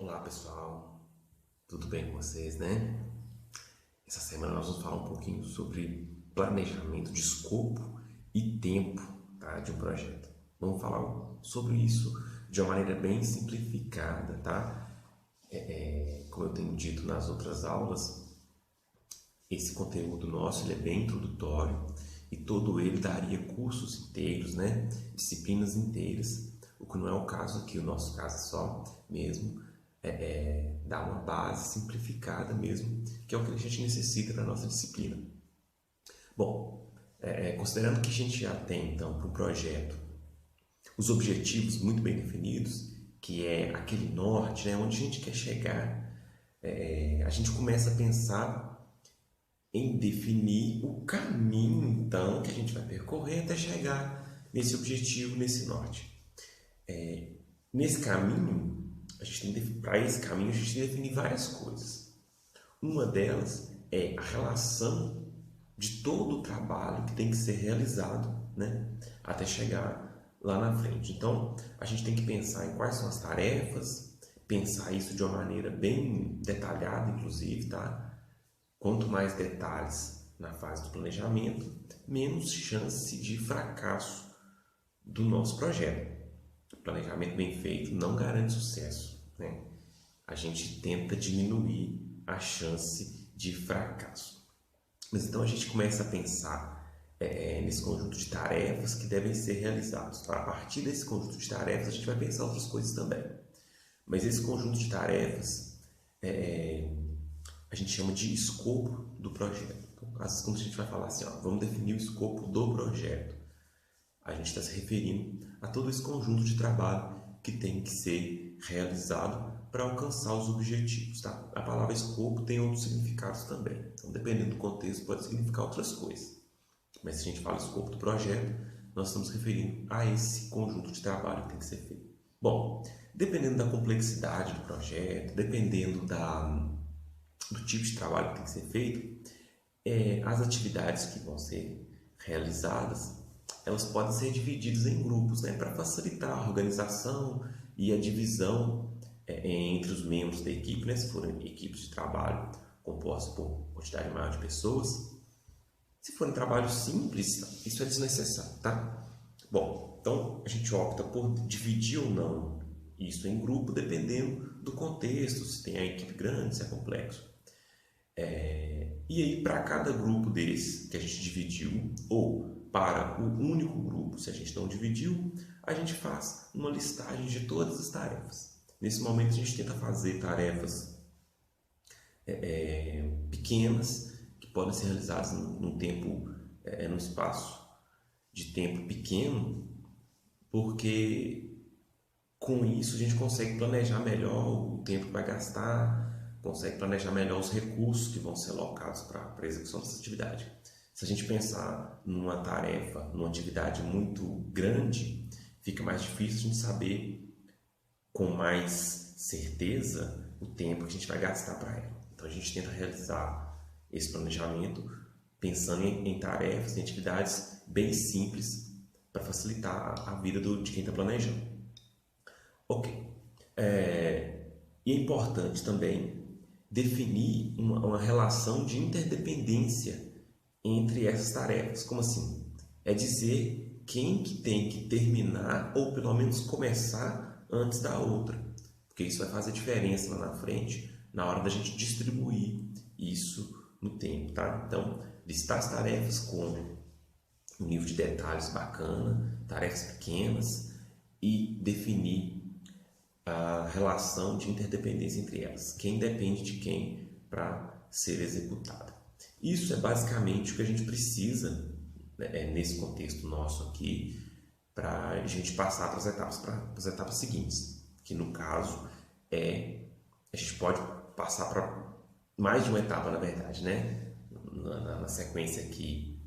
Olá pessoal, tudo bem com vocês, né? Essa semana nós vamos falar um pouquinho sobre planejamento de escopo e tempo, tá, de um projeto. Vamos falar sobre isso de uma maneira bem simplificada, tá? Como eu tenho dito nas outras aulas, esse conteúdo nosso ele é bem introdutório e todo ele daria cursos inteiros, né? Disciplinas inteiras, o que não é o caso aqui. O nosso caso é só mesmo dar uma base simplificada mesmo, que é o que a gente necessita para a nossa disciplina. Bom, considerando que a gente já tem então para o projeto os objetivos muito bem definidos, que é aquele norte, né, onde a gente quer chegar, a gente começa a pensar em definir o caminho então que a gente vai percorrer até chegar nesse objetivo, nesse norte. Nesse caminho, para esse caminho a gente tem que definir várias coisas. Uma delas é a relação de todo o trabalho que tem que ser realizado, né, até chegar lá na frente. Então, a gente tem que pensar em quais são as tarefas, pensar isso de uma maneira bem detalhada, inclusive, tá? Quanto mais detalhes na fase do planejamento, menos chance de fracasso do nosso projeto. O planejamento bem feito não garante sucesso, né? A gente tenta diminuir a chance de fracasso. Mas então a gente começa a pensar nesse conjunto de tarefas que devem ser realizados. Tá? A partir desse conjunto de tarefas a gente vai pensar outras coisas também. Mas esse conjunto de tarefas a gente chama de escopo do projeto. Então, quando a gente vai falar assim, ó, vamos definir o escopo do projeto, a gente está se referindo a todo esse conjunto de trabalho que tem que ser realizado para alcançar os objetivos. Tá? A palavra escopo tem outros significados também. Então, dependendo do contexto, pode significar outras coisas. Mas se a gente fala escopo do projeto, nós estamos referindo a esse conjunto de trabalho que tem que ser feito. Bom, dependendo da complexidade do projeto, dependendo do tipo de trabalho que tem que ser feito, as atividades que vão ser realizadas, elas podem ser divididas em grupos, né, para facilitar a organização e a divisão entre os membros da equipe, né, se forem equipes de trabalho compostas por quantidade maior de pessoas. Se forem trabalhos simples, isso é desnecessário, tá? Bom, então a gente opta por dividir ou não isso em grupo, dependendo do contexto, se tem a equipe grande, se é complexo. E aí, para cada grupo desse que a gente dividiu, ou para o único grupo, se a gente não dividiu, a gente faz uma listagem de todas as tarefas. Nesse momento, a gente tenta fazer tarefas pequenas, que podem ser realizadas num tempo, num espaço de tempo pequeno, porque com isso a gente consegue planejar melhor o tempo que vai gastar, consegue planejar melhor os recursos que vão ser alocados para a execução dessa atividade. Se a gente pensar numa tarefa, numa atividade muito grande, fica mais difícil a gente saber com mais certeza o tempo que a gente vai gastar para ela. Então a gente tenta realizar esse planejamento pensando em tarefas, em atividades bem simples para facilitar a vida de quem está planejando. Ok. E é importante também definir uma relação de interdependência entre essas tarefas. Como assim? É dizer quem que tem que terminar ou pelo menos começar antes da outra. Porque isso vai fazer diferença lá na frente, na hora da gente distribuir isso no tempo, tá? Então, listar as tarefas com um nível de detalhes bacana, tarefas pequenas e definir a relação de interdependência entre elas. Quem depende de quem para ser executado. Isso é basicamente o que a gente precisa, né, nesse contexto nosso aqui, para a gente passar para as etapas seguintes, que no caso a gente pode passar para mais de uma etapa, na verdade, né? Na sequência aqui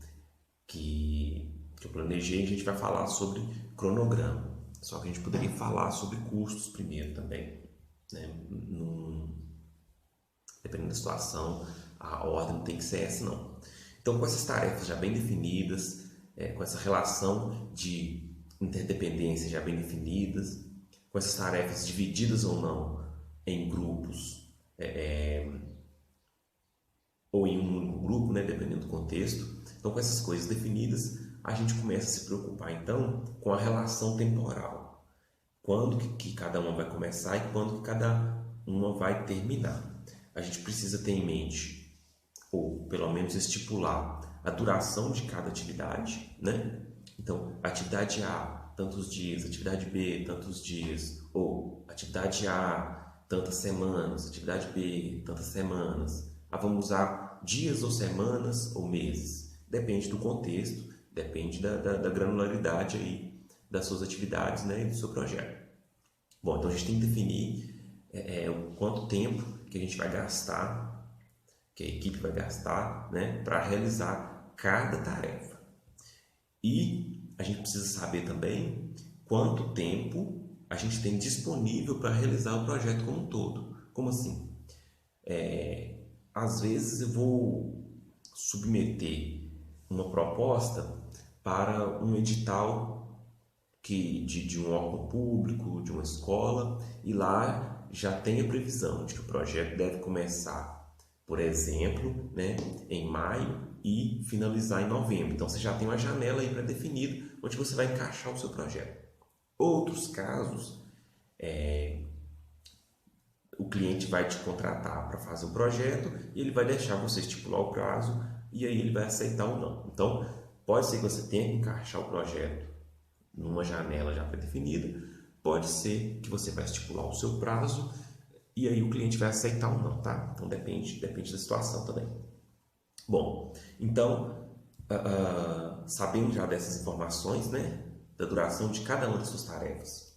que eu planejei, a gente vai falar sobre cronograma. Só que a gente poderia falar sobre custos primeiro também, né? Dependendo da situação, a ordem não tem que ser essa, não. Então, com essas tarefas já bem definidas, com essa relação de interdependência já bem definidas, com essas tarefas divididas ou não em grupos ou em um único grupo, né, dependendo do contexto. Então, com essas coisas definidas, a gente começa a se preocupar, então, com a relação temporal. Quando que cada uma vai começar e quando que cada uma vai terminar. A gente precisa ter em mente, ou pelo menos estipular, a duração de cada atividade, né? Então, atividade A, tantos dias, atividade B, tantos dias, ou atividade A, tantas semanas, atividade B, tantas semanas. Vamos usar dias ou semanas ou meses. Depende do contexto, depende da granularidade aí das suas atividades, né, e do seu projeto. Bom, então a gente tem que definir o quanto tempo que a gente vai gastar, que a equipe vai gastar, né, para realizar cada tarefa. E a gente precisa saber também quanto tempo a gente tem disponível para realizar o projeto como um todo. Como assim? Às vezes eu vou submeter uma proposta para um edital de um órgão público, de uma escola, e lá já tem a previsão de que o projeto deve começar, por exemplo, né, em maio e finalizar em novembro. Então você já tem uma janela aí pré-definida onde você vai encaixar o seu projeto. Outros casos, o cliente vai te contratar para fazer o projeto e ele vai deixar você estipular o prazo e aí ele vai aceitar ou não. Então, pode ser que você tenha que encaixar o projeto numa janela já pré-definida, pode ser que você vai estipular o seu prazo e aí o cliente vai aceitar ou não, tá? Então, depende da situação também. Bom, então, sabendo já dessas informações, né, da duração de cada uma das suas tarefas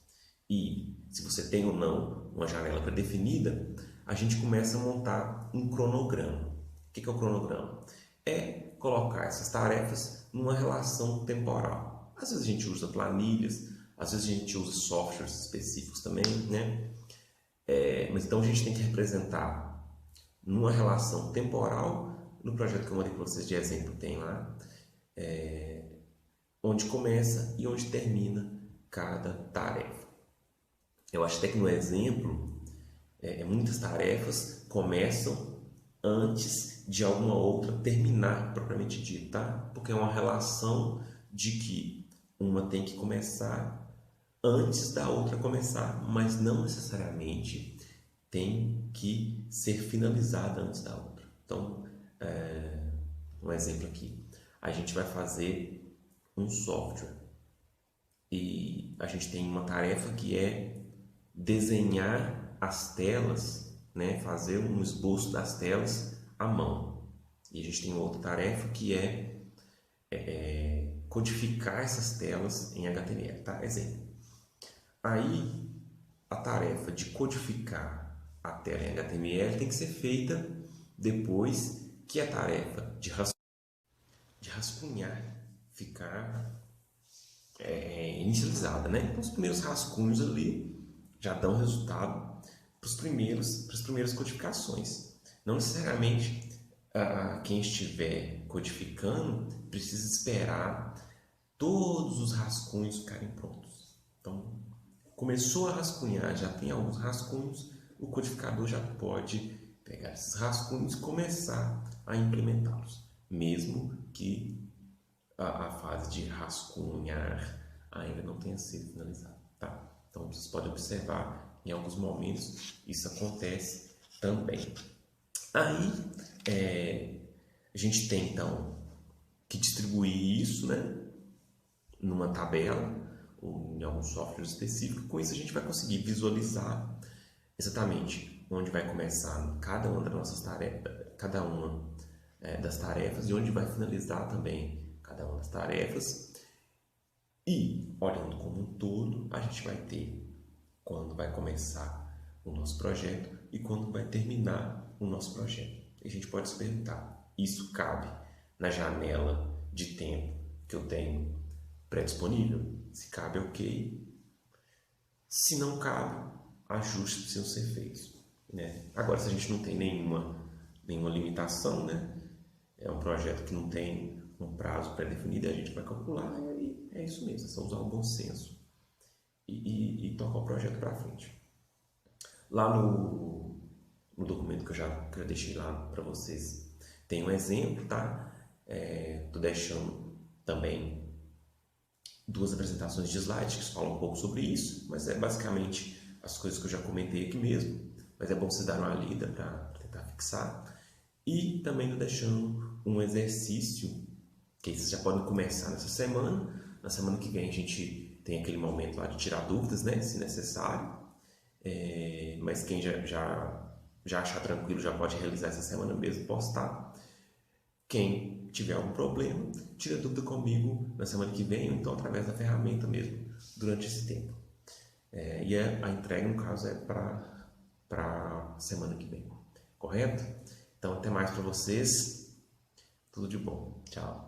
e se você tem ou não uma janela pré-definida, a gente começa a montar um cronograma. O que é o cronograma? É colocar essas tarefas numa relação temporal. Às vezes a gente usa planilhas, às vezes a gente usa softwares específicos também, né? Mas então a gente tem que representar numa relação temporal, no projeto que eu mandei para vocês de exemplo tem lá, onde começa e onde termina cada tarefa. Eu acho até que no exemplo, muitas tarefas começam antes de alguma outra terminar propriamente dito, tá? Porque é uma relação de que uma tem que começar antes da outra começar, mas não necessariamente tem que ser finalizada antes da outra. Então, um exemplo aqui, a gente vai fazer um software e a gente tem uma tarefa que é desenhar as telas, né, fazer um esboço das telas à mão. E a gente tem outra tarefa que é codificar essas telas em HTML, tá? Exemplo. Aí, a tarefa de codificar a tela em HTML tem que ser feita depois que a tarefa de rascunhar ficar inicializada, né? Então, os primeiros rascunhos ali já dão resultado para as primeiras codificações. Não necessariamente quem estiver codificando precisa esperar todos os rascunhos ficarem prontos. Então, começou a rascunhar, já tem alguns rascunhos, o codificador já pode pegar esses rascunhos e começar a implementá-los, mesmo que a fase de rascunhar ainda não tenha sido finalizada, tá? Então, vocês podem observar, em alguns momentos, isso acontece também. Aí, a gente tem, então, que distribuir isso, né, numa tabela ou em algum software específico. Com isso, a gente vai conseguir visualizar exatamente onde vai começar cada uma das nossas tarefas, cada uma das tarefas e onde vai finalizar também cada uma das tarefas. E, olhando como um todo, a gente vai ter quando vai começar o nosso projeto e quando vai terminar o nosso projeto. E a gente pode se perguntar, isso cabe na janela de tempo que eu tenho pré-disponível? Se cabe, ok. Se não cabe, ajustes precisam ser feitos, né? Agora, se a gente não tem nenhuma limitação, né? É um projeto que não tem um prazo pré-definido, a gente vai calcular e é isso mesmo, é só usar o bom senso e tocar o projeto para frente. Lá no documento que eu deixei lá para vocês, tem um exemplo, tá? Tô deixando também duas apresentações de slides que falam um pouco sobre isso, mas é basicamente as coisas que eu já comentei aqui mesmo, mas é bom vocês darem uma lida para tentar fixar. E também tô deixando um exercício que vocês já podem começar nessa semana. Na semana que vem a gente tem aquele momento lá de tirar dúvidas, né, se necessário. Mas quem já achar tranquilo já pode realizar essa semana mesmo, postar. Quem tiver algum problema, tira dúvida comigo na semana que vem, ou então através da ferramenta mesmo, durante esse tempo. E a entrega, no caso, é para semana que vem, correto? Então, até mais para vocês. Tudo de bom. Tchau.